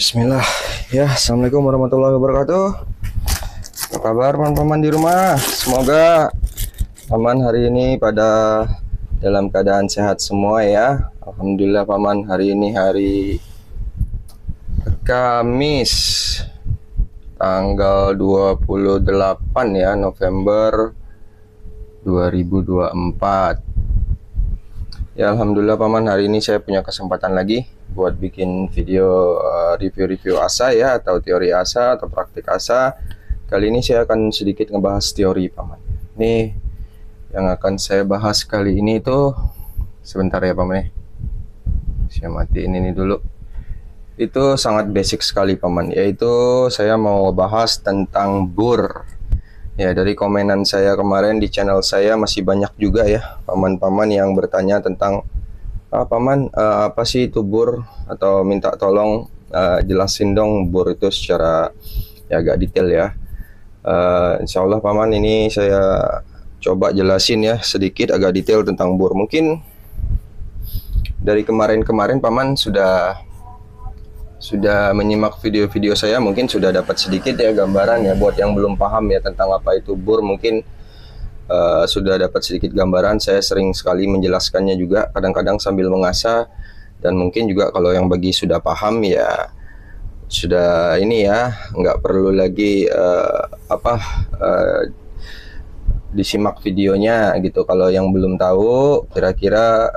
Bismillah. Ya, assalamualaikum warahmatullahi wabarakatuh. Apa kabar paman-paman di rumah? Semoga paman hari ini pada dalam keadaan sehat semua ya. Alhamdulillah paman, hari ini hari Kamis tanggal 28 ya November 2024. Ya alhamdulillah paman, hari ini saya punya kesempatan lagi buat bikin video review-review ASA ya, atau teori ASA atau praktik ASA. Kali ini saya akan sedikit ngebahas teori paman. Ini yang akan saya bahas kali ini itu sebentar ya paman ya. Saya matiin ini dulu. Itu sangat basic sekali paman, yaitu saya mau bahas tentang BUR. Ya, dari komenan saya kemarin di channel saya masih banyak juga ya paman-paman yang bertanya tentang paman, apa sih itu BUR, atau minta tolong jelasin dong BUR itu secara ya agak detail ya. Insya Allah paman, ini saya coba jelasin ya sedikit agak detail tentang BUR. Mungkin dari kemarin-kemarin paman sudah menyimak video-video saya, mungkin sudah dapat sedikit ya gambaran ya. Buat yang belum paham ya tentang apa itu BUR, mungkin sudah dapat sedikit gambaran. Saya sering sekali menjelaskannya juga, kadang-kadang sambil mengasah. Dan mungkin juga kalau yang bagi sudah paham ya sudah ini ya, nggak perlu lagi disimak videonya gitu. Kalau yang belum tahu kira-kira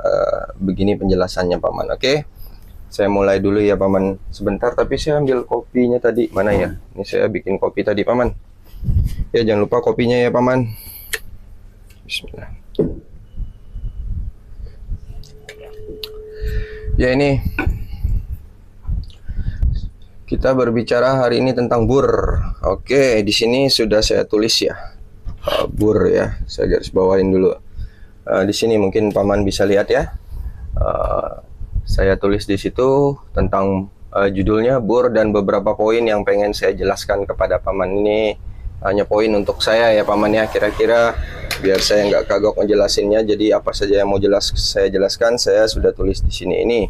begini penjelasannya paman. Oke, saya mulai dulu ya paman. Sebentar, tapi saya ambil kopinya tadi. Mana ya? Ini saya bikin kopi tadi paman. Ya jangan lupa kopinya ya paman. Bismillah. Ya ini kita berbicara hari ini tentang BUR. Oke, di sini sudah saya tulis ya. BUR ya. Saya garis bawain dulu. Di sini mungkin paman bisa lihat ya. Saya tulis di situ tentang judulnya BUR dan beberapa poin yang pengen saya jelaskan kepada paman. Ini hanya poin untuk saya ya paman ya, kira-kira biar saya nggak kagok ngejelasinnya. Jadi apa saja yang mau saya jelaskan saya sudah tulis di sini. Ini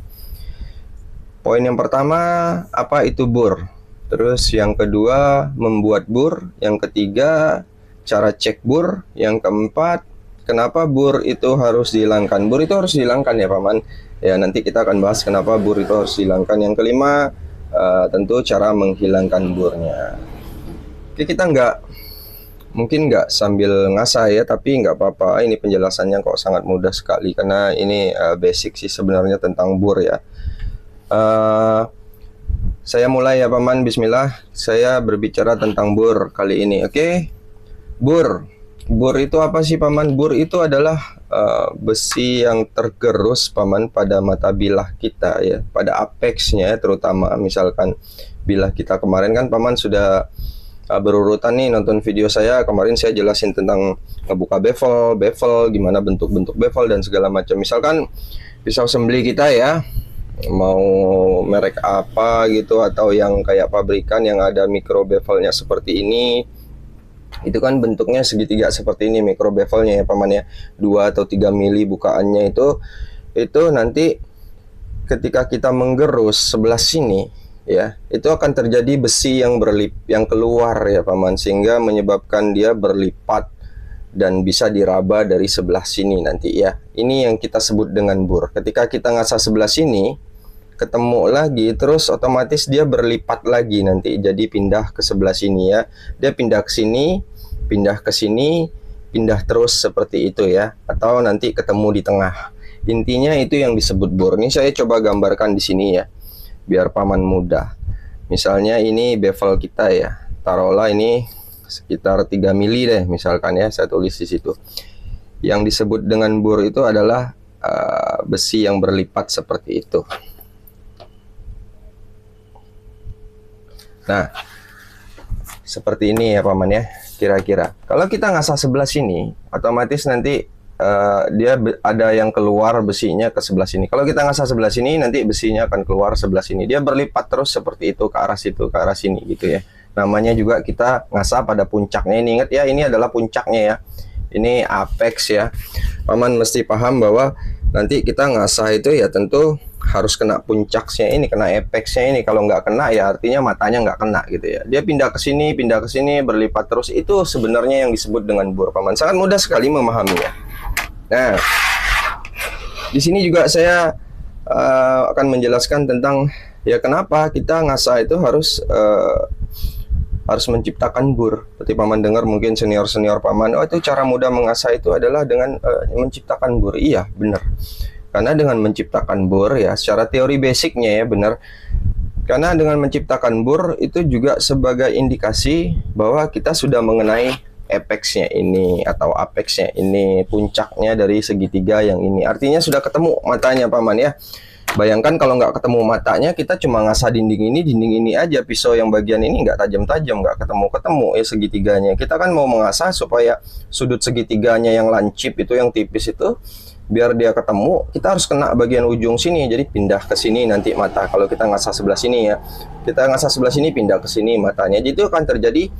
poin yang pertama, apa itu BUR. Terus yang kedua, membuat BUR. Yang ketiga, cara cek BUR. Yang keempat, kenapa BUR itu harus dihilangkan. BUR itu harus dihilangkan ya paman. Ya nanti kita akan bahas kenapa BUR itu harus dihilangkan. Yang kelima, tentu cara menghilangkan BUR-nya. Oke, kita mungkin nggak sambil ngasah ya, tapi nggak apa-apa. Ini penjelasannya kok sangat mudah sekali, karena ini basic sih sebenarnya tentang BUR ya. Saya mulai ya paman, bismillah. Saya berbicara tentang BUR kali ini. Oke, BUR itu apa sih paman? BUR itu adalah besi yang tergerus paman pada mata bilah kita ya, pada apexnya terutama. Misalkan bilah kita kemarin kan paman sudah berurutan nih nonton video saya kemarin. Saya jelasin tentang ngebuka bevel, gimana bentuk-bentuk bevel dan segala macam. Misalkan pisau sembeli kita ya, mau merek apa gitu, atau yang kayak pabrikan yang ada mikro bevelnya seperti ini, itu kan bentuknya segitiga seperti ini mikro bevelnya ya paman ya, 2 atau 3 mili bukaannya. Itu nanti ketika kita menggerus sebelah sini ya, itu akan terjadi besi yang keluar ya paman, sehingga menyebabkan dia berlipat dan bisa diraba dari sebelah sini nanti ya. Ini yang kita sebut dengan BUR. Ketika kita ngasah sebelah sini, ketemu lagi, terus otomatis dia berlipat lagi nanti, jadi pindah ke sebelah sini ya. Dia pindah ke sini, pindah ke sini, pindah terus seperti itu ya, atau nanti ketemu di tengah. Intinya itu yang disebut BUR. Ini saya coba gambarkan di sini ya, biar paman mudah. Misalnya ini bevel kita ya, taruhlah ini sekitar 3 mili deh misalkan ya, saya tulis di situ. Yang disebut dengan BUR itu adalah besi yang berlipat seperti itu. Nah, seperti ini ya paman ya, kira-kira. Kalau kita ngasah sebelah sini, otomatis nanti dia ada yang keluar besinya ke sebelah sini. Kalau kita ngasah sebelah sini, nanti besinya akan keluar sebelah sini. Dia berlipat terus seperti itu, ke arah situ, ke arah sini gitu ya. Namanya juga kita ngasah pada puncaknya. Ini ingat ya, ini adalah puncaknya ya. Ini apex ya. Paman mesti paham bahwa nanti kita ngasah itu ya tentu harus kena puncaknya ini, kena apexnya ini. Kalau nggak kena ya artinya matanya nggak kena gitu ya. Dia pindah ke sini, berlipat terus. Itu sebenarnya yang disebut dengan bur, paman. Sangat mudah sekali memahaminya. Nah, di sini juga saya akan menjelaskan tentang ya kenapa kita ngasah itu harus menciptakan bur. Seperti paman dengar mungkin senior paman, oh itu cara mudah mengasah itu adalah dengan menciptakan bur. Iya, benar. Karena dengan menciptakan bur ya, secara teori basicnya ya benar. Karena dengan menciptakan bur itu juga sebagai indikasi bahwa kita sudah mengenai apexnya ini atau apexnya ini, puncaknya dari segitiga yang ini. Artinya sudah ketemu matanya, paman ya. Bayangkan kalau nggak ketemu matanya, kita cuma ngasah dinding ini aja. Pisau yang bagian ini nggak tajam-tajam, nggak ketemu ya segitiganya. Kita kan mau mengasah supaya sudut segitiganya yang lancip itu, yang tipis itu, biar dia ketemu, kita harus kena bagian ujung sini. Jadi pindah ke sini nanti mata. Kalau kita ngasah sebelah sini ya, kita ngasah sebelah sini, pindah ke sini matanya. Jadi itu akan terjadi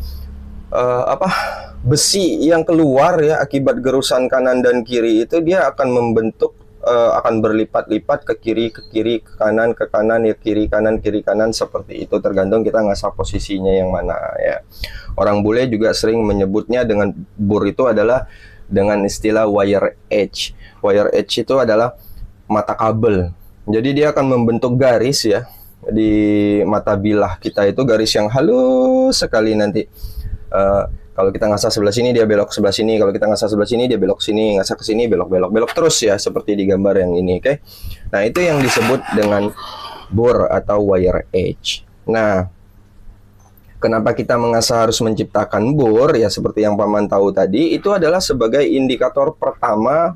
besi yang keluar ya akibat gerusan kanan dan kiri itu, dia akan membentuk akan berlipat-lipat ke kiri, ke kanan, ya kiri kanan seperti itu, tergantung kita ngasah posisinya yang mana ya. Orang bule juga sering menyebutnya dengan bur itu adalah dengan istilah wire edge. Wire edge itu adalah mata kabel. Jadi dia akan membentuk garis ya di mata bilah kita, itu garis yang halus sekali nanti. Kalau kita ngasah sebelah sini dia belok sebelah sini, kalau kita ngasah sebelah sini dia belok sini, ngasah ke sini belok terus ya, seperti di gambar yang ini, oke? Nah, itu yang disebut dengan bur atau wire edge. Nah, kenapa kita mengasah harus menciptakan bur ya, seperti yang paman tahu tadi, itu adalah sebagai indikator pertama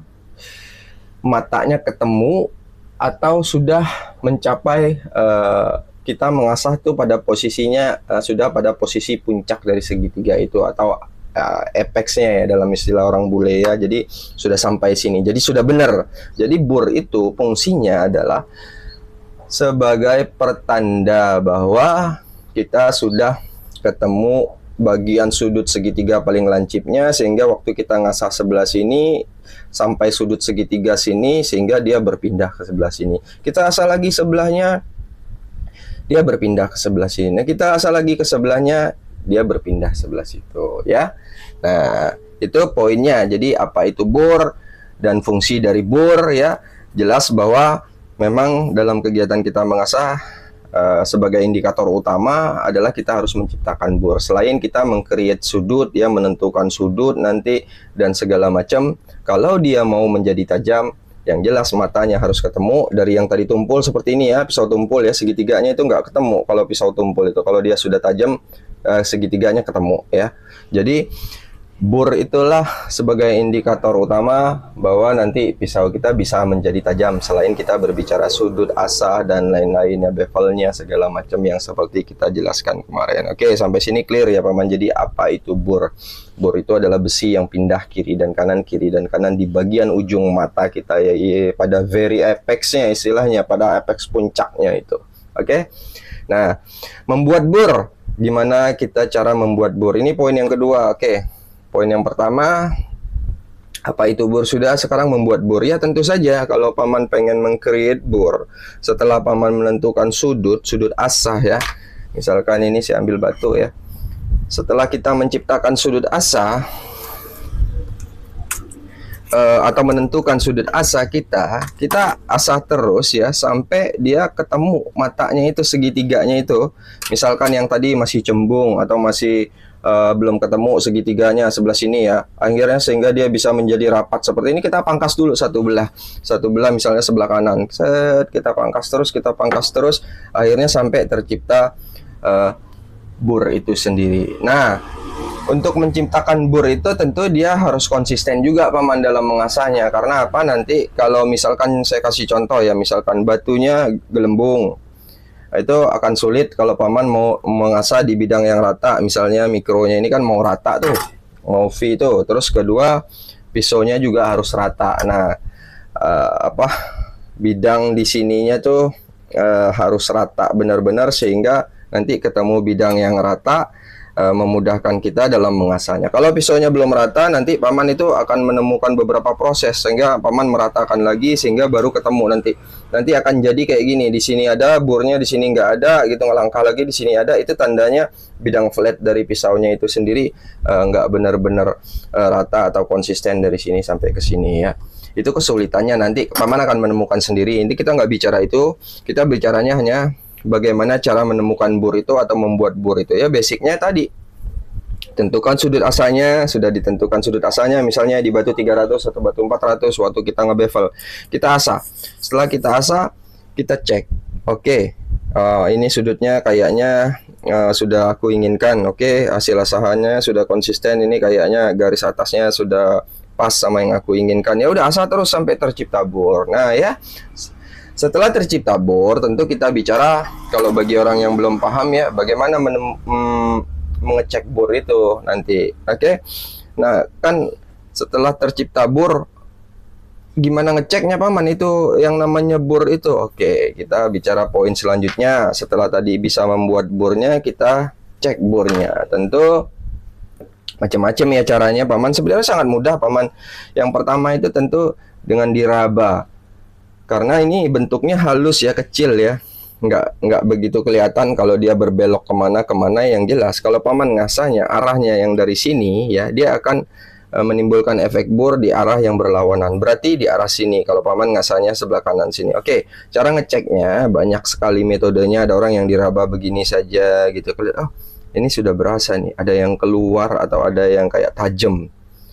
matanya ketemu atau sudah mencapai kita mengasah tuh pada posisinya sudah pada posisi puncak dari segitiga itu atau apexnya ya dalam istilah orang bule ya. Jadi sudah sampai sini, jadi sudah benar. Jadi bur itu fungsinya adalah sebagai pertanda bahwa kita sudah ketemu bagian sudut segitiga paling lancipnya, sehingga waktu kita ngasah sebelah sini sampai sudut segitiga sini, sehingga dia berpindah ke sebelah sini. Kita asah lagi sebelahnya, dia berpindah ke sebelah sini. Nah, kita asah lagi ke sebelahnya, dia berpindah sebelah situ ya. Nah, itu poinnya. Jadi apa itu bur dan fungsi dari bur ya, jelas bahwa memang dalam kegiatan kita mengasah sebagai indikator utama adalah kita harus menciptakan bur. Selain kita meng-create sudut ya, menentukan sudut nanti dan segala macam, kalau dia mau menjadi tajam, yang jelas matanya harus ketemu. Dari yang tadi tumpul seperti ini ya, pisau tumpul ya, segitiganya itu nggak ketemu kalau pisau tumpul itu. Kalau dia sudah tajam, segitiganya ketemu ya. Jadi bur itulah sebagai indikator utama bahwa nanti pisau kita bisa menjadi tajam, selain kita berbicara sudut asah dan lain-lainnya, bevelnya segala macam yang seperti kita jelaskan kemarin. Oke, sampai sini clear ya paman. Jadi apa itu bur? Bur itu adalah besi yang pindah kiri dan kanan di bagian ujung mata kita ya, pada very apexnya istilahnya, pada apex puncaknya itu. Oke. Nah, membuat bur, gimana kita cara membuat bur? Ini poin yang kedua. Oke. Poin yang pertama, apa itu bur? Sudah, sekarang membuat bur. Ya tentu saja kalau paman pengen meng-create bur, setelah paman menentukan sudut asah ya. Misalkan ini saya ambil batu ya. Setelah kita menciptakan sudut asah atau menentukan sudut asah, kita asah terus ya sampai dia ketemu matanya itu, segitiganya itu. Misalkan yang tadi masih cembung atau masih belum ketemu segitiganya sebelah sini ya, akhirnya sehingga dia bisa menjadi rapat seperti ini, kita pangkas dulu satu belah misalnya sebelah kanan, set, kita pangkas terus akhirnya sampai tercipta bur itu sendiri. Nah, untuk menciptakan bur itu tentu dia harus konsisten juga paman dalam mengasahnya. Karena apa? Nanti kalau misalkan saya kasih contoh ya, misalkan batunya gelembung, itu akan sulit kalau paman mau mengasah di bidang yang rata. Misalnya mikronya ini kan mau rata tuh, mau V itu. Terus kedua, pisaunya juga harus rata. Nah, bidang di sininya tuh harus rata benar-benar, sehingga nanti ketemu bidang yang rata, memudahkan kita dalam mengasahnya. Kalau pisaunya belum rata, nanti paman itu akan menemukan beberapa proses sehingga paman meratakan lagi sehingga baru ketemu nanti akan jadi kayak gini. Di sini ada burnya, di sini nggak ada gitu, ngelangkah lagi di sini ada. Itu tandanya bidang flat dari pisaunya itu sendiri nggak benar-benar rata atau konsisten dari sini sampai ke sini ya. Itu kesulitannya, nanti paman akan menemukan sendiri. Ini kita nggak bicara itu, kita bicaranya hanya bagaimana cara menemukan bur itu atau membuat bur itu ya. Basicnya tadi, tentukan sudut asanya. Sudah ditentukan sudut asanya, misalnya di batu 300 atau batu 400, waktu kita ngebevel kita asah. Setelah kita asah, kita cek, oke, ini sudutnya kayaknya sudah aku inginkan, oke, hasil asahannya sudah konsisten, ini kayaknya garis atasnya sudah pas sama yang aku inginkan. Ya udah, asah terus sampai tercipta bor. Nah ya, setelah tercipta bor, tentu kita bicara, kalau bagi orang yang belum paham ya, bagaimana mengecek bor itu nanti. Oke. Nah, kan setelah tercipta bor, gimana ngeceknya paman itu yang namanya bor itu? Oke, kita bicara poin selanjutnya. Setelah tadi bisa membuat bornya, kita cek bornya. Tentu macam-macam ya caranya paman. Sebenarnya sangat mudah paman. Yang pertama itu tentu dengan diraba. Karena ini bentuknya halus ya, kecil ya, nggak begitu kelihatan kalau dia berbelok kemana yang jelas. Kalau paman ngasahnya arahnya yang dari sini ya, dia akan menimbulkan efek bor di arah yang berlawanan. Berarti di arah sini kalau paman ngasahnya sebelah kanan sini. Oke, cara ngeceknya banyak sekali metodenya. Ada orang yang diraba begini saja gitu. Oh, ini sudah berasa nih, ada yang keluar atau ada yang kayak tajam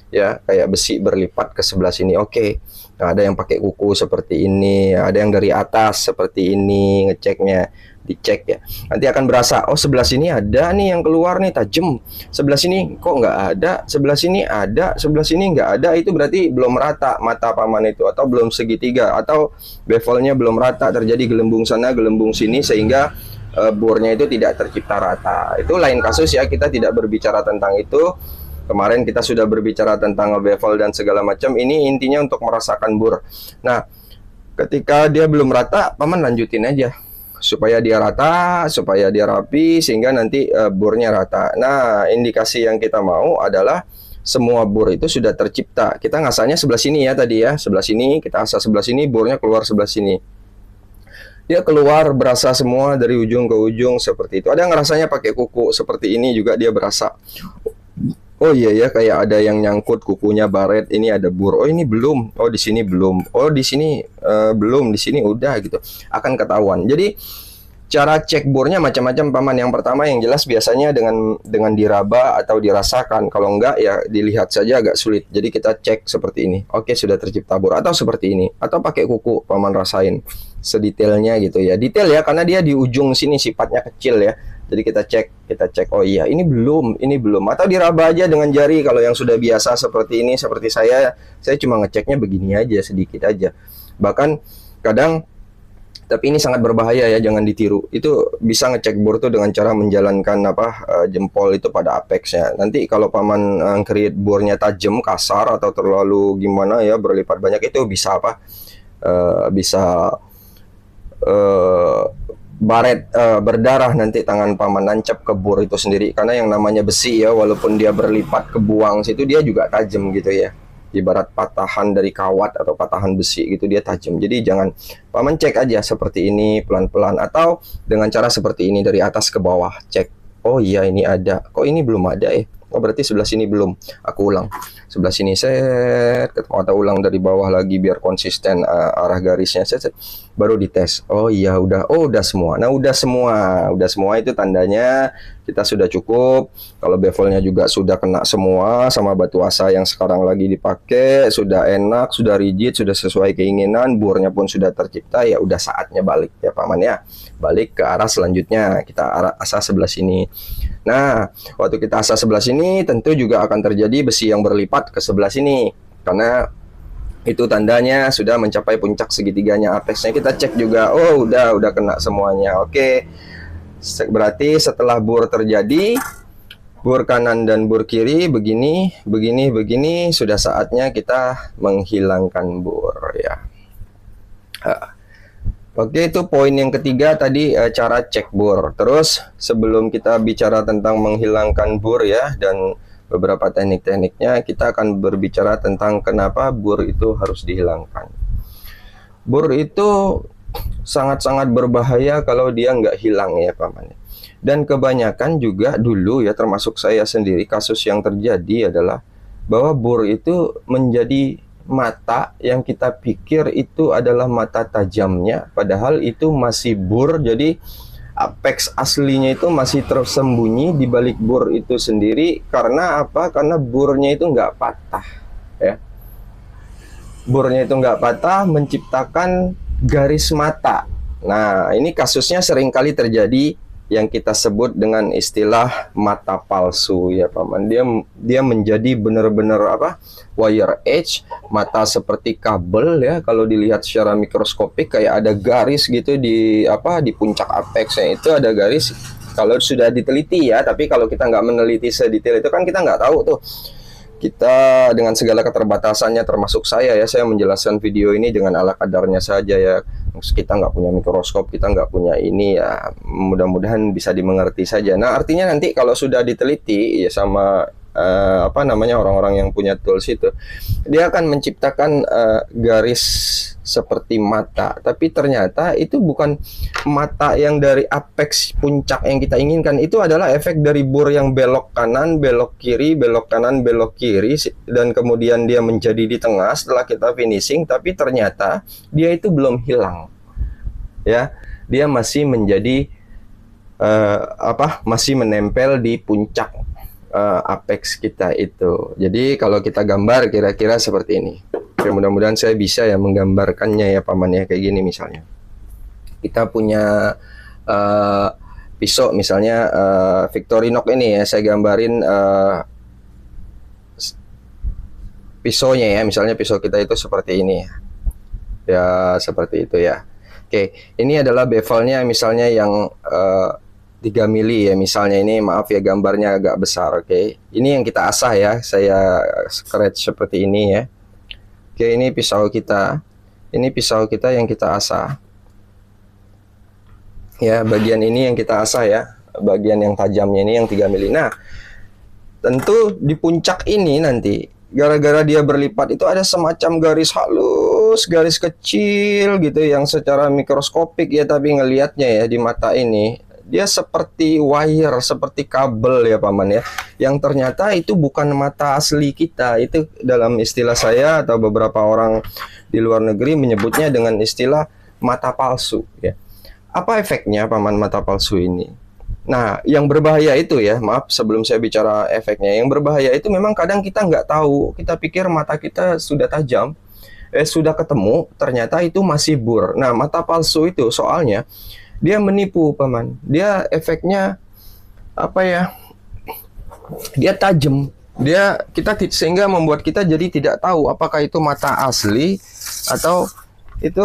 ya, kayak besi berlipat ke sebelah sini. Oke. Nah, ada yang pakai kuku seperti ini, ada yang dari atas seperti ini, ngeceknya, dicek ya. Nanti akan berasa, oh sebelah sini ada nih yang keluar nih tajam, sebelah sini kok nggak ada, sebelah sini ada, sebelah sini nggak ada. Itu berarti belum rata mata paman itu, atau belum segitiga, atau bevelnya belum rata, terjadi gelembung sana, gelembung sini, sehingga bornya itu tidak tercipta rata. Itu lain kasus ya, kita tidak berbicara tentang itu. Kemarin kita sudah berbicara tentang bevel dan segala macam. Ini intinya untuk merasakan bor. Nah, ketika dia belum rata, paman lanjutin aja supaya dia rata, supaya dia rapi, sehingga nanti bornya rata. Nah, indikasi yang kita mau adalah semua bor itu sudah tercipta. Kita ngasahnya sebelah sini ya tadi ya, sebelah sini kita asah sebelah sini, bornya keluar sebelah sini. Dia keluar berasa semua dari ujung ke ujung seperti itu. Ada yang ngerasanya pakai kuku seperti ini juga dia berasa. Oh iya ya, kayak ada yang nyangkut kukunya baret. Ini ada bur. Oh ini belum. Oh di sini belum. Oh di sini belum. Di sini udah gitu. Akan ketahuan. Jadi cara cek bornya macam-macam paman. Yang pertama yang jelas biasanya dengan diraba atau dirasakan. Kalau enggak ya dilihat saja agak sulit. Jadi kita cek seperti ini. Oke, sudah tercipta bor, atau seperti ini. Atau pakai kuku paman rasain sedetailnya gitu ya. Detail ya, karena dia di ujung sini sifatnya kecil ya. Jadi kita cek, oh iya ini belum. Atau diraba aja dengan jari. Kalau yang sudah biasa seperti ini, seperti saya cuma ngeceknya begini aja, sedikit aja. Bahkan kadang, tapi ini sangat berbahaya ya, jangan ditiru. Itu bisa ngecek bor tuh dengan cara menjalankan jempol itu pada apexnya. Nanti kalau paman create bornya tajam, kasar, atau terlalu gimana ya, berlipat banyak, itu bisa baret berdarah nanti tangan paman, nancap ke bor itu sendiri. Karena yang namanya besi ya, walaupun dia berlipat ke buang situ, dia juga tajam gitu ya. Ibarat patahan dari kawat atau patahan besi gitu, dia tajam. Jadi jangan, paman cek aja seperti ini pelan-pelan, atau dengan cara seperti ini dari atas ke bawah, cek. Oh iya ini ada, kok ini belum ada ya. Oh berarti sebelah sini belum. Aku ulang sebelah sini, set, atau ulang dari bawah lagi biar konsisten arah garisnya, set, baru dites. Oh iya udah, oh udah semua. Nah udah semua itu tandanya kita sudah cukup. Kalau bevelnya juga sudah kena semua sama batu asa yang sekarang lagi dipakai, sudah enak, sudah rigid, sudah sesuai keinginan, bornya pun sudah tercipta, ya udah saatnya balik ya paman ya. Balik ke arah selanjutnya, kita arah asah sebelah sini. Nah, waktu kita asah sebelah sini, tentu juga akan terjadi besi yang berlipat ke sebelah sini, karena itu tandanya sudah mencapai puncak segitiganya apexnya. Kita cek juga, oh udah kena semuanya. Oke, berarti setelah bor terjadi, bor kanan dan bor kiri begini, sudah saatnya kita menghilangkan bor ya. Oke, itu poin yang ketiga tadi, cara cek bor. Terus sebelum kita bicara tentang menghilangkan bor ya dan beberapa teknik-tekniknya, kita akan berbicara tentang kenapa bor itu harus dihilangkan. Bor itu sangat-sangat berbahaya kalau dia nggak hilang ya paman. Dan kebanyakan juga dulu ya, termasuk saya sendiri, kasus yang terjadi adalah bahwa bor itu menjadi mata yang kita pikir itu adalah mata tajamnya, padahal itu masih bor. Jadi apex aslinya itu masih tersembunyi di balik bor itu sendiri. Karena apa? Karena bornya itu nggak patah ya. Bornya itu nggak patah, menciptakan garis mata. Nah, ini kasusnya seringkali terjadi yang kita sebut dengan istilah mata palsu ya paman. Dia menjadi benar-benar apa? Wire edge, mata seperti kabel ya. Kalau dilihat secara mikroskopik kayak ada garis gitu di apa? Di puncak apexnya itu ada garis. Kalau sudah diteliti ya, tapi kalau kita nggak meneliti sedetail itu kan kita nggak tahu tuh. Kita dengan segala keterbatasannya, termasuk saya ya, saya menjelaskan video ini dengan ala kadarnya saja ya. Kita nggak punya mikroskop, kita nggak punya ini ya, mudah-mudahan bisa dimengerti saja. Nah, artinya nanti kalau sudah diteliti ya sama apa namanya, orang-orang yang punya tools itu, dia akan menciptakan garis seperti mata, tapi ternyata itu bukan mata yang dari apex puncak yang kita inginkan. Itu adalah efek dari bor yang belok kanan, belok kiri, belok kanan, belok kiri, dan kemudian dia menjadi di tengah setelah kita finishing. Tapi ternyata dia itu belum hilang ya, dia masih menjadi masih menempel di puncak apex kita itu. Jadi kalau kita gambar kira-kira seperti ini. Oke, mudah-mudahan saya bisa ya menggambarkannya ya paman ya, kayak gini misalnya. Kita punya pisau misalnya Victorinox ini ya, saya gambarin pisaunya ya, misalnya pisau kita itu seperti ini ya, seperti itu ya. Oke, ini adalah bevelnya misalnya yang 3 mili ya, misalnya ini, maaf ya gambarnya agak besar. Oke, ini yang kita asah ya, saya scratch seperti ini ya. Oke, ini pisau kita, yang kita asah ya, bagian ini yang kita asah ya, bagian yang tajamnya ini yang 3 mili. Nah, tentu di puncak ini nanti gara-gara dia berlipat itu ada semacam garis halus, garis kecil gitu yang secara mikroskopik ya, tapi ngelihatnya ya di mata ini dia seperti wire, seperti kabel ya paman ya, yang ternyata itu bukan mata asli kita. Itu dalam istilah saya atau beberapa orang di luar negeri menyebutnya dengan istilah mata palsu ya. Apa efeknya paman mata palsu ini? Nah, yang berbahaya itu ya, maaf sebelum saya bicara efeknya, yang berbahaya itu memang kadang kita nggak tahu, kita pikir mata kita sudah tajam, sudah ketemu, ternyata itu masih bor. Nah, mata palsu itu soalnya dia menipu paman, dia efeknya apa ya, dia tajam, sehingga membuat kita jadi tidak tahu apakah itu mata asli atau itu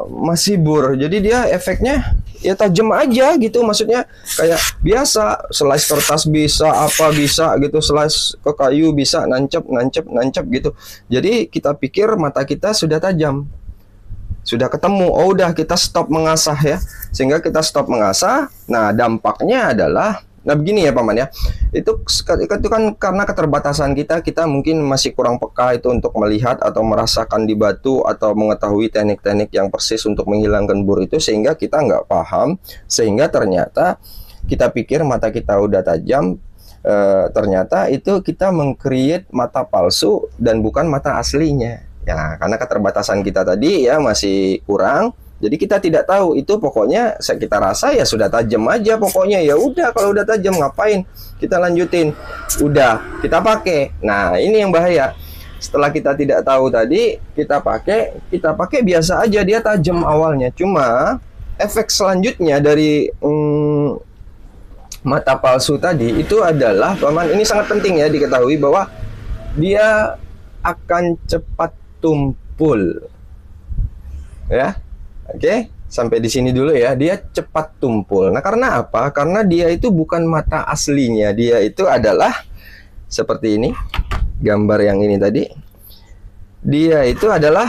masih bor. Jadi dia efeknya ya tajam aja gitu, maksudnya kayak biasa slice kertas bisa, apa bisa gitu, slice ke kayu bisa, nancep gitu. Jadi kita pikir mata kita sudah tajam, sudah ketemu, oh udah kita stop mengasah ya, sehingga kita stop mengasah. Nah, dampaknya adalah, nah begini ya paman ya, itu kan karena keterbatasan kita mungkin masih kurang peka itu untuk melihat atau merasakan di batu atau mengetahui teknik-teknik yang persis untuk menghilangkan bor itu, sehingga kita nggak paham, sehingga ternyata kita pikir mata kita udah tajam, ternyata itu kita meng-create mata palsu dan bukan mata aslinya. Ya, karena keterbatasan kita tadi ya masih kurang, jadi kita tidak tahu itu. Pokoknya kita rasa ya sudah tajam aja, pokoknya ya udah, kalau udah tajam ngapain kita lanjutin, udah kita pakai. Nah, ini yang bahaya. Setelah kita tidak tahu tadi, kita pakai biasa aja, dia tajam awalnya. Cuma efek selanjutnya dari mata palsu tadi itu adalah paman, ini sangat penting ya diketahui, bahwa dia akan cepat tumpul ya. Oke, sampai di sini dulu ya, dia cepat tumpul. Nah, karena apa? Karena dia itu bukan mata aslinya, dia itu adalah seperti ini, gambar yang ini tadi, dia itu adalah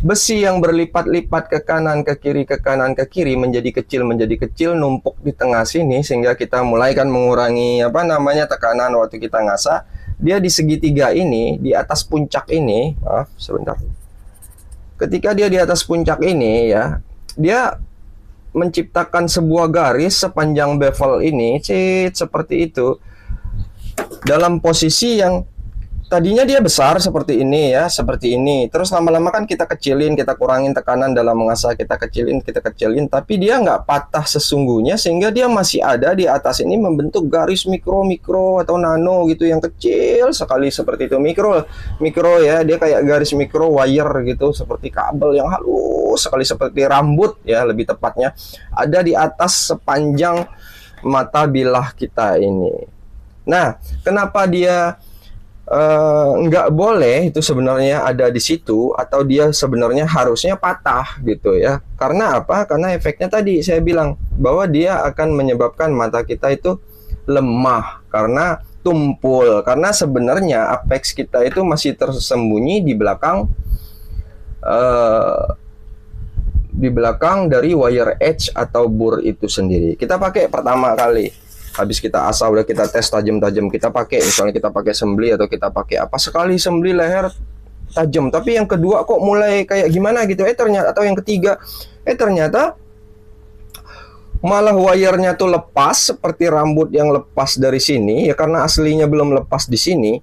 besi yang berlipat-lipat ke kanan, ke kiri, ke kanan, ke kiri menjadi kecil, numpuk di tengah sini sehingga kita mulai kan mengurangi tekanan waktu kita ngasah. Dia di segitiga ini, di atas puncak ini, maaf sebentar. Ketika dia di atas puncak ini ya, dia menciptakan sebuah garis sepanjang bevel ini, seperti itu. Dalam posisi yang tadinya dia besar seperti ini ya, seperti ini. Terus lama-lama kan kita kecilin, kita kurangin tekanan dalam mengasah, kita kecilin, tapi dia nggak patah sesungguhnya sehingga dia masih ada di atas ini membentuk garis mikro atau nano gitu yang kecil sekali seperti itu. Mikro ya, dia kayak garis mikro wire gitu, seperti kabel yang halus sekali seperti rambut ya, lebih tepatnya ada di atas sepanjang mata bilah kita ini. Nah, kenapa dia nggak boleh itu sebenarnya ada di situ, atau dia sebenarnya harusnya patah gitu ya? Karena apa? Karena efeknya tadi saya bilang bahwa dia akan menyebabkan mata kita itu lemah karena tumpul, karena sebenarnya apex kita itu masih tersembunyi di belakang dari wire edge atau bur itu sendiri. Kita pakai pertama kali, habis kita asah, udah kita tes tajam-tajam, kita pakai, misalnya kita pakai sembli atau kita pakai apa, sekali sembli leher tajam, tapi yang kedua kok mulai kayak gimana gitu, ternyata, atau yang ketiga, ternyata malah wire-nya tuh lepas seperti rambut yang lepas dari sini ya, karena aslinya belum lepas di sini.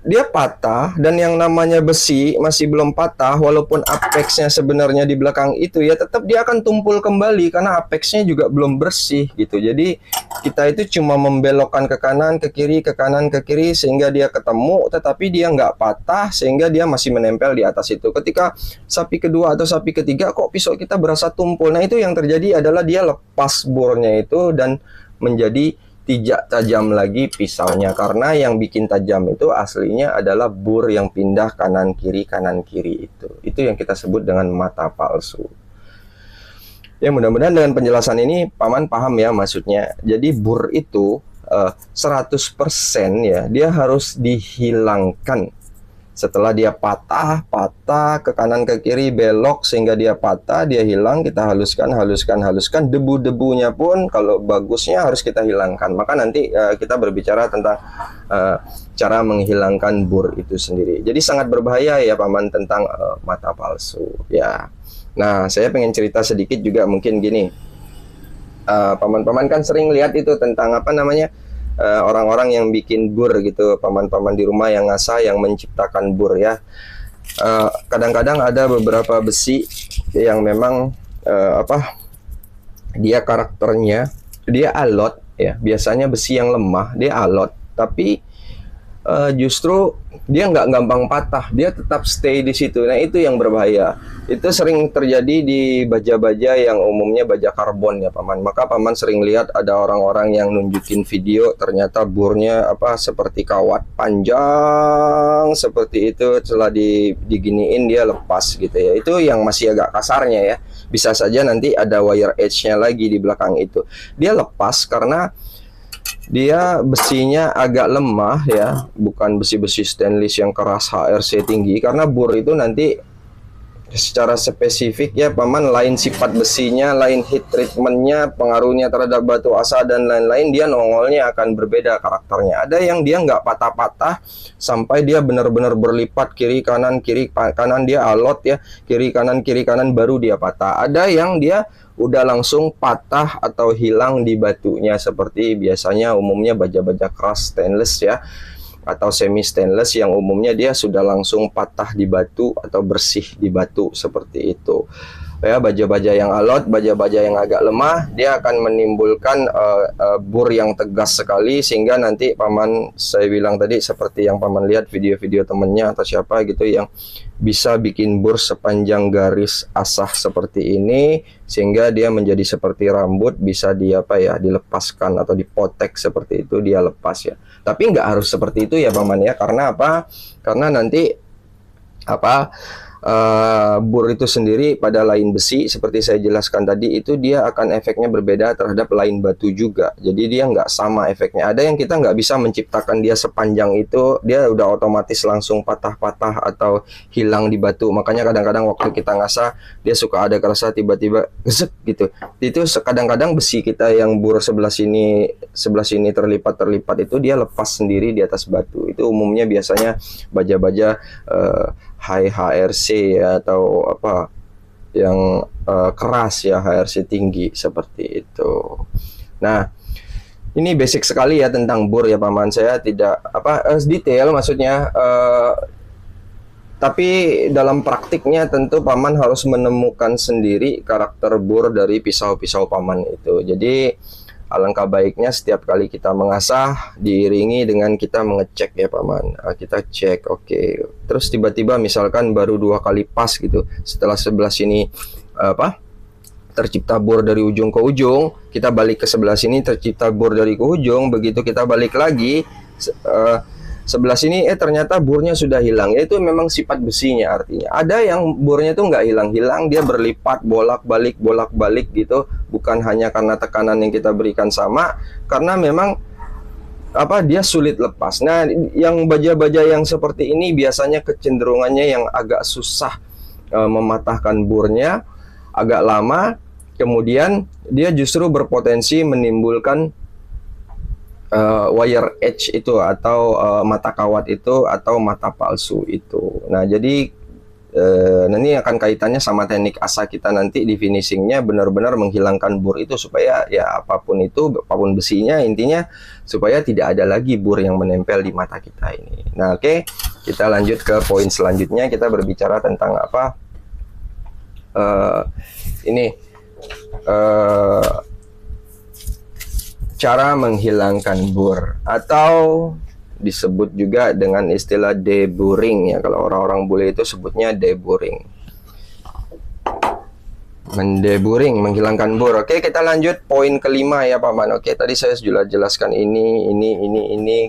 Dia patah, dan yang namanya besi masih belum patah walaupun apexnya sebenarnya di belakang itu ya, tetap dia akan tumpul kembali karena apexnya juga belum bersih gitu. Jadi kita itu cuma membelokkan ke kanan, ke kiri, ke kanan, ke kiri sehingga dia ketemu, tetapi dia nggak patah sehingga dia masih menempel di atas itu. Ketika sapi kedua atau sapi ketiga kok pisau kita berasa tumpul, nah itu yang terjadi adalah dia lepas burnya itu dan menjadi tidak tajam lagi pisaunya, karena yang bikin tajam itu aslinya adalah bur yang pindah kanan kiri itu yang kita sebut dengan mata palsu. Ya, mudah-mudahan dengan penjelasan ini paman paham ya maksudnya. Jadi bur itu 100% ya, dia harus dihilangkan. Setelah dia patah ke kanan ke kiri, belok sehingga dia patah, dia hilang, kita haluskan. Debu-debunya pun kalau bagusnya harus kita hilangkan. Maka nanti kita berbicara tentang cara menghilangkan bur itu sendiri. Jadi sangat berbahaya ya paman tentang mata palsu ya. Nah, saya pengen cerita sedikit juga, mungkin gini. Paman-paman kan sering lihat itu tentang orang-orang yang bikin bur gitu, paman-paman di rumah yang ngasah, yang menciptakan bur ya. Kadang-kadang ada beberapa besi yang memang dia karakternya, dia alot ya. Biasanya besi yang lemah dia alot, tapi justru dia nggak gampang patah, dia tetap stay di situ. Nah itu yang berbahaya. Itu sering terjadi di baja-baja yang umumnya baja karbon ya paman. Maka paman sering lihat ada orang-orang yang nunjukin video, ternyata burnya seperti kawat panjang seperti itu, setelah diginiin dia lepas gitu ya. Itu yang masih agak kasarnya ya. Bisa saja nanti ada wire edge-nya lagi di belakang itu. Dia lepas karena dia besinya agak lemah ya, bukan besi-besi stainless yang keras HRC tinggi, karena bur itu nanti secara spesifik ya paman, lain sifat besinya, lain heat treatmentnya, pengaruhnya terhadap batu asa dan lain-lain, dia nongolnya akan berbeda karakternya. Ada yang dia nggak patah-patah sampai dia benar-benar berlipat kiri kanan dia alot ya, kiri kanan baru dia patah. Ada yang dia udah langsung patah atau hilang di batunya, seperti biasanya umumnya baja-baja keras stainless ya, atau semi stainless yang umumnya dia sudah langsung patah di batu atau bersih di batu seperti itu ya. Baja-baja yang alot, baja-baja yang agak lemah, dia akan menimbulkan bur yang tegas sekali, sehingga nanti paman saya bilang tadi, seperti yang paman lihat video-video temennya atau siapa gitu yang bisa bikin bur sepanjang garis asah seperti ini, sehingga dia menjadi seperti rambut, bisa dilepaskan atau dipotek seperti itu, dia lepas ya. Tapi nggak harus seperti itu ya paman ya. Karena apa? Karena nanti bur itu sendiri pada lain besi seperti saya jelaskan tadi itu dia akan efeknya berbeda terhadap lain batu juga. Jadi dia nggak sama efeknya. Ada yang kita nggak bisa menciptakan dia sepanjang itu, dia udah otomatis langsung patah-patah atau hilang di batu. Makanya kadang-kadang waktu kita ngasah dia suka ada kerasa tiba-tiba gesek gitu. Itu kadang-kadang besi kita yang bur sebelah sini terlipat itu dia lepas sendiri di atas batu. Itu umumnya biasanya baja-baja high HRC ya, atau apa yang keras ya, HRC tinggi seperti itu. Nah, ini basic sekali ya tentang bur ya Paman. Saya tidak detail maksudnya, tapi dalam praktiknya tentu Paman harus menemukan sendiri karakter bur dari pisau-pisau Paman itu. Jadi alangkah baiknya setiap kali kita mengasah diiringi dengan kita mengecek ya Paman. Kita cek, oke. Terus tiba-tiba misalkan baru 2 kali pas gitu. Setelah sebelah sini tercipta bor dari ujung ke ujung, kita balik ke sebelah sini tercipta bor dari ke ujung. Begitu kita balik lagi sebelah sini ternyata bornya sudah hilang. Itu memang sifat besinya artinya. Ada yang bornya itu nggak hilang-hilang, dia berlipat bolak-balik gitu, bukan hanya karena tekanan yang kita berikan sama, karena memang dia sulit lepas. Nah, yang baja-baja yang seperti ini biasanya kecenderungannya yang agak susah mematahkan bornya, agak lama, kemudian dia justru berpotensi menimbulkan wire edge itu atau mata kawat itu atau mata palsu itu. Nah, jadi nanti akan kaitannya sama teknik asah kita nanti di finishingnya, benar-benar menghilangkan bur itu supaya ya apapun apapun besinya, intinya supaya tidak ada lagi bur yang menempel di mata kita ini. Nah, oke, kita lanjut ke poin selanjutnya. Kita berbicara tentang cara menghilangkan bur atau disebut juga dengan istilah deburring ya. Kalau orang-orang bule itu sebutnya deburring. Mendeburring, menghilangkan bur. Oke, kita lanjut poin kelima ya Paman. Oke, tadi saya sudah jelaskan ini.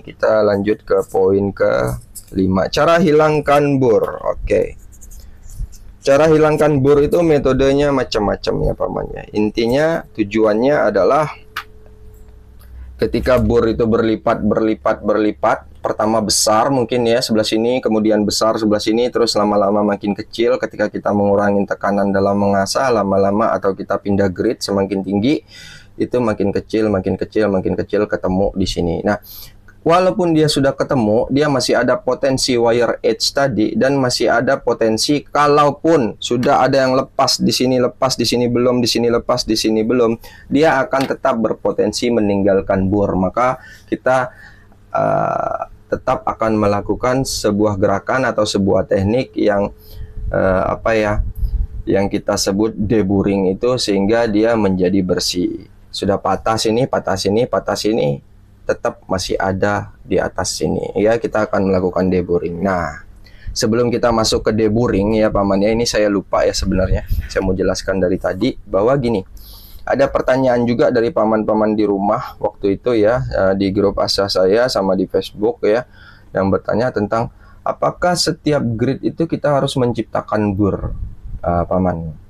Kita lanjut ke poin ke-5. Cara hilangkan bur. Oke. Cara hilangkan bur itu metodenya macam-macam ya Paman ya. Intinya tujuannya adalah ketika bur itu berlipat, pertama besar mungkin ya sebelah sini, kemudian besar sebelah sini, terus lama-lama makin kecil. Ketika kita mengurangi tekanan dalam mengasah, lama-lama atau kita pindah grid semakin tinggi, itu makin kecil, ketemu di sini. Nah, walaupun dia sudah ketemu, dia masih ada potensi wire edge tadi, dan masih ada potensi kalaupun sudah ada yang lepas di sini belum, di sini lepas, di sini belum, dia akan tetap berpotensi meninggalkan bur. Maka kita tetap akan melakukan sebuah gerakan atau sebuah teknik yang yang kita sebut deburring itu, sehingga dia menjadi bersih. Sudah patah sini, tetap masih ada di atas sini ya, kita akan melakukan deburring. Nah, sebelum kita masuk ke deburring ya Paman ya, ini saya lupa ya sebenarnya, saya mau jelaskan dari tadi bahwa gini, ada pertanyaan juga dari paman-paman di rumah waktu itu ya, di grup asah saya sama di Facebook ya, yang bertanya tentang apakah setiap grid itu kita harus menciptakan bur, Paman.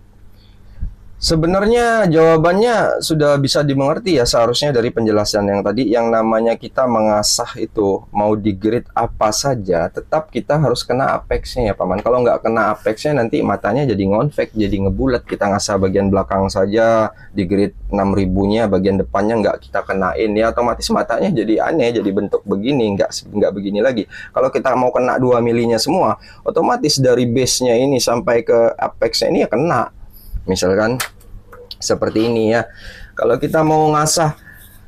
Sebenarnya jawabannya sudah bisa dimengerti ya seharusnya dari penjelasan yang tadi. Yang namanya kita mengasah itu mau di grid apa saja, tetap kita harus kena apexnya ya Paman. Kalau nggak kena apexnya nanti matanya jadi ngonvek, jadi ngebulat. Kita ngasah bagian belakang saja di grid 6000-nya, bagian depannya nggak kita kenain ya, otomatis matanya jadi aneh, jadi bentuk begini, nggak begini lagi. Kalau kita mau kena 2 milinya semua, otomatis dari base-nya ini sampai ke apexnya ini ya kena. Misalkan seperti ini ya. Kalau kita mau ngasah,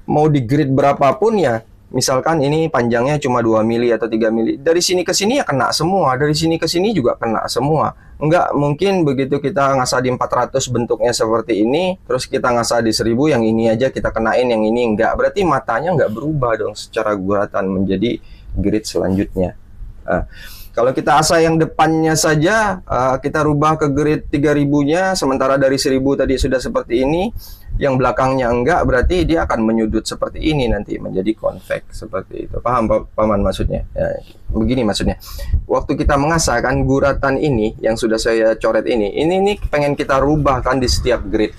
mau di grid berapapun ya, misalkan ini panjangnya cuma 2 mili atau 3 mili, dari sini ke sini ya kena semua, dari sini ke sini juga kena semua. Enggak mungkin begitu kita ngasah di 400 bentuknya seperti ini, terus kita ngasah di 1000 yang ini aja kita kenain, yang ini enggak. Berarti matanya enggak berubah dong secara guratan menjadi grid selanjutnya. Kalau kita asa yang depannya saja, kita rubah ke grid 3000-nya, sementara dari 1000 tadi sudah seperti ini, yang belakangnya enggak, berarti dia akan menyudut seperti ini nanti, menjadi convex seperti itu. Paham Paman maksudnya? Ya, begini maksudnya. Waktu kita mengasah kan guratan ini yang sudah saya coret ini pengen kita rubah kan di setiap grid.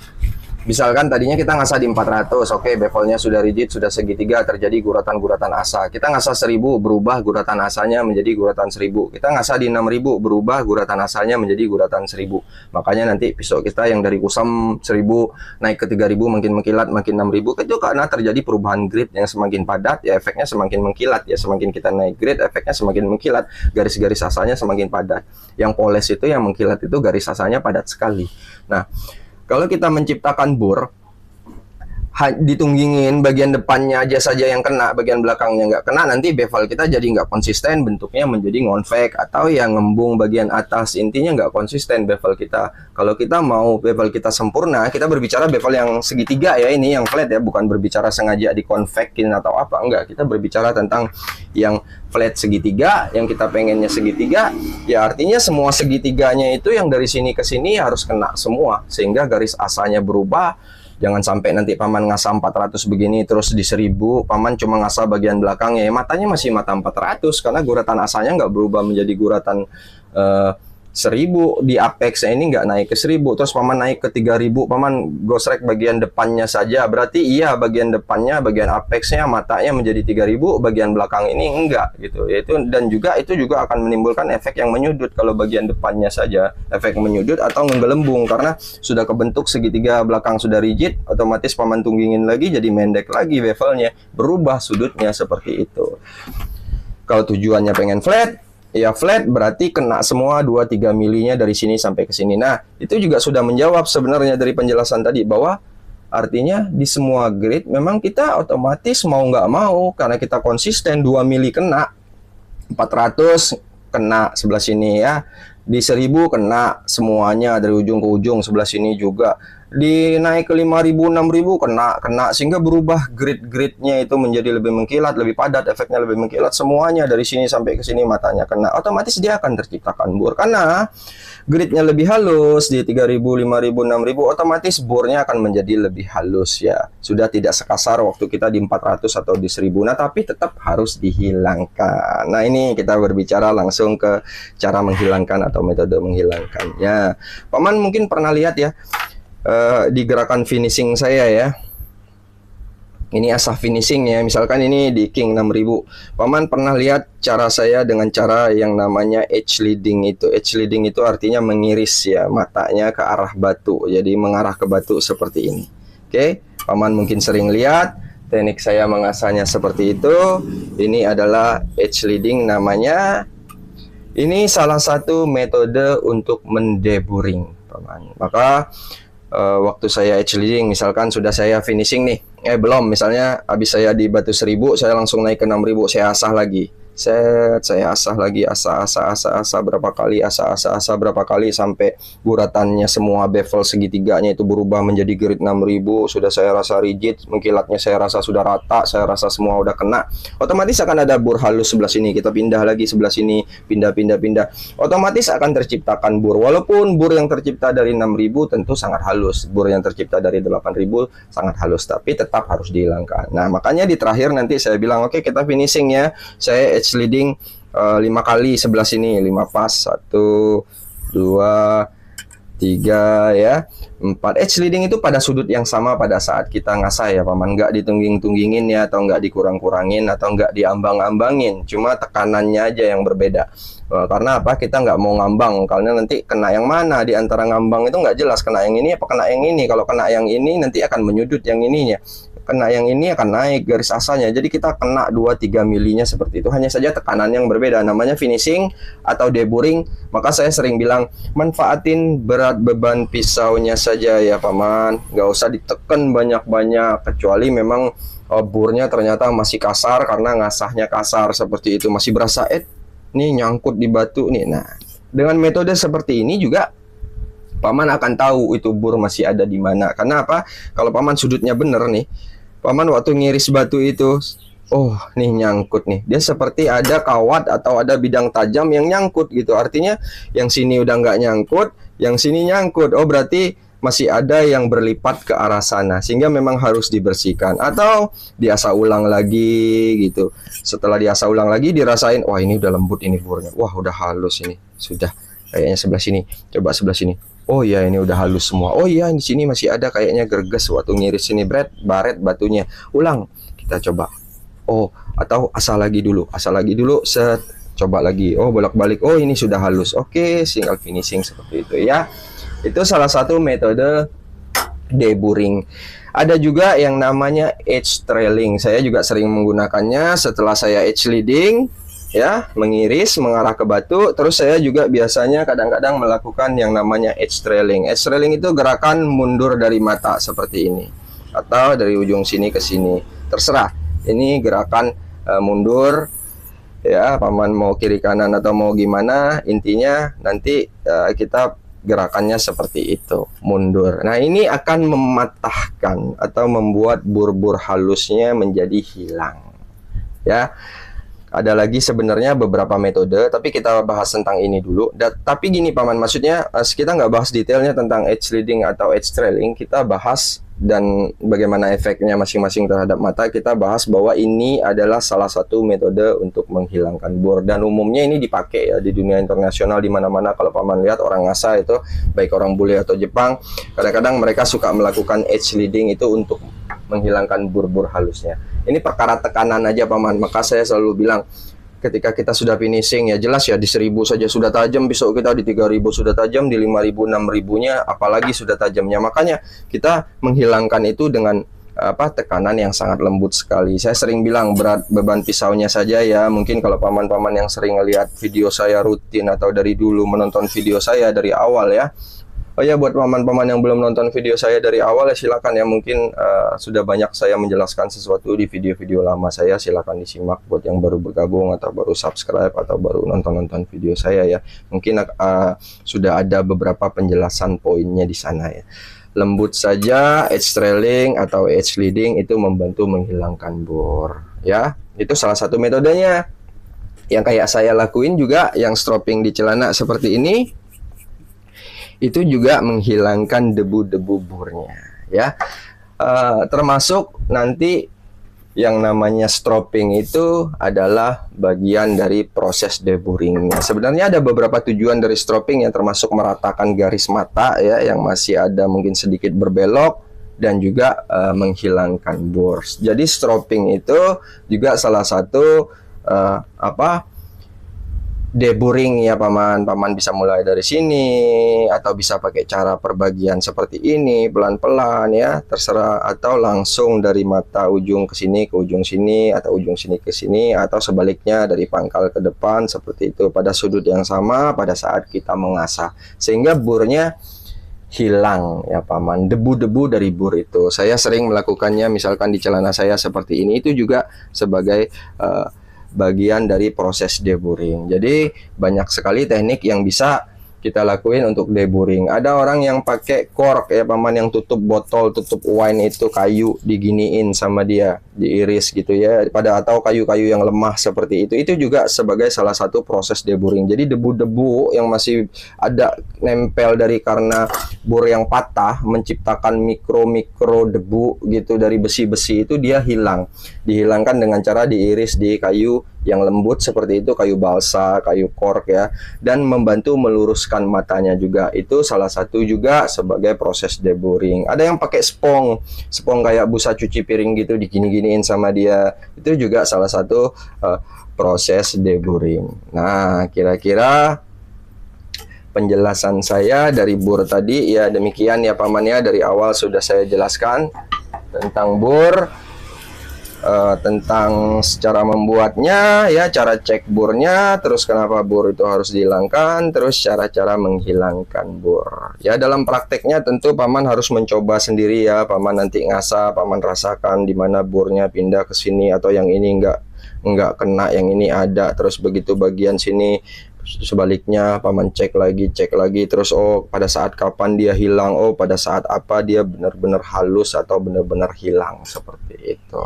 Misalkan tadinya kita ngasah di 400, oke, bevelnya sudah rigid, sudah segitiga, terjadi guratan-guratan asa. Kita ngasah 1000, berubah guratan asanya menjadi guratan 1000. Kita ngasah di 6000, berubah guratan asanya menjadi guratan 1000. Makanya nanti pisau kita yang dari kusam 1000 naik ke 3000 makin mengkilat, makin 6000, itu karena terjadi perubahan grid yang semakin padat, ya efeknya semakin mengkilat. Ya semakin kita naik grid, efeknya semakin mengkilat, garis-garis asanya semakin padat. Yang poles itu, yang mengkilat itu garis asanya padat sekali. Nah, kalau kita menciptakan bor, ditunggingin bagian depannya aja saja yang kena, bagian belakangnya nggak kena, nanti bevel kita jadi nggak konsisten, bentuknya menjadi ngonvex atau yang ngembung bagian atas, intinya nggak konsisten bevel kita. Kalau kita mau bevel kita sempurna, kita berbicara bevel yang segitiga ya, ini yang flat ya, bukan berbicara sengaja dikonveksin atau apa, enggak. Kita berbicara tentang yang flat segitiga, yang kita pengennya segitiga, ya artinya semua segitiganya itu yang dari sini ke sini harus kena semua, sehingga garis asanya berubah. Jangan sampai nanti Paman ngasah 400 begini, terus di 1000 Paman cuma ngasah bagian belakangnya, ya matanya masih mata 400, karena guratan asanya nggak berubah menjadi guratan 1000. Di apexnya ini nggak naik ke 1000, terus Paman naik ke 3000, Paman gosrek bagian depannya saja, berarti iya bagian depannya, bagian apexnya, matanya menjadi 3000, bagian belakang ini enggak gitu. Yaitu dan juga itu juga akan menimbulkan efek yang menyudut kalau bagian depannya saja, efek menyudut atau menggelembung karena sudah kebentuk segitiga belakang sudah rigid, otomatis Paman tunggingin lagi jadi mendek lagi bevelnya, berubah sudutnya seperti itu. Kalau tujuannya pengen flat, ya flat berarti kena semua 2-3 milinya dari sini sampai ke sini. Nah, itu juga sudah menjawab sebenarnya dari penjelasan tadi, bahwa artinya di semua grid memang kita otomatis mau nggak mau, karena kita konsisten 2 mili kena, 400 kena sebelah sini ya, di 1000 kena semuanya dari ujung ke ujung, sebelah sini juga. Di naik ke 5000, 6000 kena, sehingga berubah grid-gridnya itu menjadi lebih mengkilat, lebih padat, efeknya lebih mengkilat, semuanya dari sini sampai ke sini matanya kena. Otomatis dia akan terciptakan bor karena gridnya lebih halus di 3000, 5000, 6000, otomatis bornya akan menjadi lebih halus ya. Sudah tidak sekasar waktu kita di 400 atau di 1000. Nah, tapi tetap harus dihilangkan. Nah, ini kita berbicara langsung ke cara menghilangkan atau metode menghilangkannya. Paman mungkin pernah lihat ya, di gerakan finishing saya ya, ini asah finishing ya, misalkan ini di King 6000, Paman pernah lihat cara saya dengan cara yang namanya edge leading. Itu edge leading itu artinya mengiris ya matanya ke arah batu, jadi mengarah ke batu seperti ini. Oke, Paman mungkin sering lihat teknik saya mengasahnya seperti itu. Ini adalah edge leading namanya. Ini salah satu metode untuk mendeburring Paman. Maka waktu saya edge leading, misalkan sudah saya finishing nih, belum, misalnya habis saya di batu 1000, saya langsung naik ke 6000, saya asah lagi, saya asah lagi, asah berapa kali, asah berapa kali sampai guratannya semua bevel segitiganya itu berubah menjadi grid 6000. Sudah saya rasa rigid, mengkilatnya saya rasa sudah rata, saya rasa semua udah kena, otomatis akan ada bor halus sebelah sini, kita pindah lagi sebelah sini, pindah, otomatis akan terciptakan bor. Walaupun bor yang tercipta dari 6000 tentu sangat halus, bor yang tercipta dari 8000 sangat halus, tapi tetap harus dihilangkan. Nah, makanya di terakhir nanti saya bilang, oke, kita finishing ya, saya edge leading 5 kali sebelah sini, 5 pas, 1, 2, 3 ya, 4. Edge leading itu pada sudut yang sama pada saat kita ngasah ya Paman, nggak ditungging-tunggingin ya, atau nggak dikurang-kurangin, atau nggak diambang-ambangin, cuma tekanannya aja yang berbeda. Karena apa? Kita nggak mau ngambang, karena nanti kena yang mana di antara ngambang itu nggak jelas, kena yang ini apa kena yang ini. Kalau kena yang ini nanti akan menyudut yang ininya, kena yang ini akan naik garis asanya, jadi kita kena 2-3 milinya seperti itu, hanya saja tekanan yang berbeda, namanya finishing atau deburring. Maka saya sering bilang, manfaatin berat beban pisaunya saja ya Paman, nggak usah ditekan banyak-banyak, kecuali memang bornya ternyata masih kasar karena ngasahnya kasar seperti itu, masih berasa nih nyangkut di batu nih. Nah, dengan metode seperti ini juga Paman akan tahu itu bor masih ada di mana. Karena apa? Kalau Paman sudutnya bener nih, Paman waktu ngiris batu itu Oh, nih nyangkut nih. Dia seperti ada kawat atau ada bidang tajam yang nyangkut gitu. Artinya yang sini udah nggak nyangkut, yang sini nyangkut. Oh, berarti masih ada yang berlipat ke arah sana. Sehingga memang harus dibersihkan. Atau diasah ulang lagi gitu. Setelah diasah ulang lagi dirasain, wah ini udah lembut ini burnya. Wah udah halus ini. Sudah. Kayaknya sebelah sini. Coba sebelah sini. Oh iya ini udah halus semua. Oh iya di sini masih ada kayaknya gerges waktu ngiris ini baret batunya. Ulang. Kita coba. Oh, atau asal lagi dulu, set, coba lagi. Oh, bolak-balik. Oh, ini sudah halus. Oke, tinggal finishing seperti itu ya. Itu salah satu metode deburring. Ada juga yang namanya edge trailing. Saya juga sering menggunakannya setelah saya edge leading ya, mengiris mengarah ke batu. Terus saya juga biasanya kadang-kadang melakukan yang namanya edge trailing. Edge trailing itu gerakan mundur dari mata seperti ini atau dari ujung sini ke sini. Terserah. Ini gerakan mundur ya, paman mau kiri kanan atau mau gimana, intinya nanti kita gerakannya seperti itu, mundur. Nah, ini akan mematahkan atau membuat bur-bur halusnya menjadi hilang. Ya. Ada lagi sebenarnya beberapa metode, tapi kita bahas tentang ini dulu. Tapi gini paman, maksudnya kita nggak bahas detailnya tentang edge leading atau edge trailing. Kita bahas dan bagaimana efeknya masing-masing terhadap mata. Kita bahas bahwa ini adalah salah satu metode untuk menghilangkan bur, dan umumnya ini dipakai ya di dunia internasional, di mana-mana. Kalau paman lihat orang ngasa itu, baik orang bule atau Jepang, kadang-kadang mereka suka melakukan edge leading itu untuk menghilangkan bur-bur halusnya. Ini perkara tekanan aja paman, maka saya selalu bilang ketika kita sudah finishing ya jelas ya, di 1000 saja sudah tajam, besok kita di 3000 sudah tajam, di 5000 6000-nya apalagi sudah tajamnya. Makanya kita menghilangkan itu dengan tekanan yang sangat lembut sekali. Saya sering bilang berat beban pisaunya saja ya. Mungkin kalau paman-paman yang sering melihat video saya rutin atau dari dulu menonton video saya dari awal ya. Oh ya, buat paman-paman yang belum nonton video saya dari awal ya silakan ya, mungkin sudah banyak saya menjelaskan sesuatu di video-video lama saya, silakan disimak buat yang baru bergabung atau baru subscribe atau baru nonton video saya ya. Mungkin sudah ada beberapa penjelasan poinnya di sana ya. Lembut saja, edge trailing atau edge leading itu membantu menghilangkan bor ya. Itu salah satu metodenya. Yang kayak saya lakuin juga, yang stropping di celana seperti ini, itu juga menghilangkan debu-debu burnya ya. Termasuk nanti yang namanya stropping itu adalah bagian dari proses deburringnya. Sebenarnya ada beberapa tujuan dari stropping yang termasuk meratakan garis mata ya, yang masih ada mungkin sedikit berbelok, dan juga menghilangkan bor. Jadi stropping itu juga salah satu deburring ya paman. Paman bisa mulai dari sini atau bisa pakai cara perbagian seperti ini, pelan-pelan ya, terserah, atau langsung dari mata ujung ke sini ke ujung sini, atau ujung sini ke sini, atau sebaliknya dari pangkal ke depan seperti itu pada sudut yang sama pada saat kita mengasah, sehingga burnya hilang ya paman, debu-debu dari bur itu. Saya sering melakukannya misalkan di celana saya seperti ini, itu juga sebagai bagian dari proses deburring. Jadi banyak sekali teknik yang bisa kita lakuin untuk deburring. Ada orang yang pakai cork ya paman, yang tutup botol, tutup wine itu kayu diginiin sama dia, diiris gitu ya, atau kayu-kayu yang lemah seperti itu juga sebagai salah satu proses deburring. Jadi debu-debu yang masih ada nempel dari karena bor yang patah menciptakan mikro debu gitu dari besi-besi itu, dia dihilangkan dengan cara diiris di kayu yang lembut seperti itu, kayu balsa, kayu cork ya, dan membantu meluruskan matanya juga. Itu salah satu juga sebagai proses deburring. Ada yang pakai spong kayak busa cuci piring gitu, digini-giniin sama dia, itu juga salah satu proses deburring. Nah, kira-kira penjelasan saya dari bur tadi ya demikian ya paman ya. Dari awal sudah saya jelaskan tentang bur, tentang cara membuatnya ya, cara cek burnya, terus kenapa bur itu harus dihilangkan, terus cara-cara menghilangkan bur ya. Dalam prakteknya tentu paman harus mencoba sendiri ya. Paman nanti ngasah, paman rasakan di mana burnya pindah ke sini, atau yang ini enggak kena, yang ini ada, terus begitu bagian sini sebaliknya paman cek lagi, terus oh pada saat kapan dia hilang, oh pada saat apa dia benar-benar halus atau benar-benar hilang, seperti itu.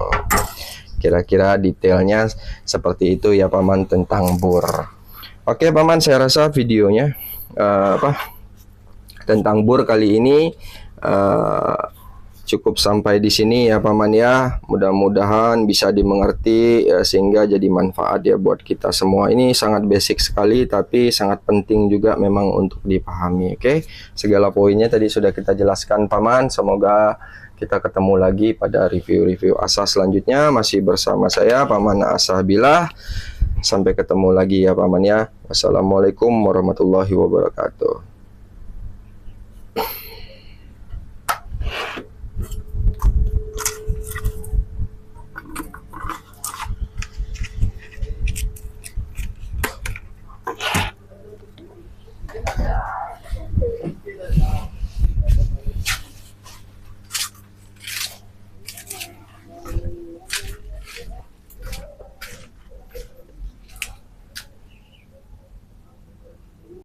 kira-kira detailnya seperti itu ya paman tentang bor. Oke paman, saya rasa videonya tentang bor kali ini cukup sampai di sini ya paman ya. Mudah-mudahan bisa dimengerti ya, sehingga jadi manfaat ya buat kita semua. Ini sangat basic sekali tapi sangat penting juga memang untuk dipahami. Oke, segala poinnya tadi sudah kita jelaskan paman. Semoga kita ketemu lagi pada review-review asah selanjutnya. Masih bersama saya Paman Asah Billah. Sampai ketemu lagi ya paman ya. Wassalamualaikum warahmatullahi wabarakatuh.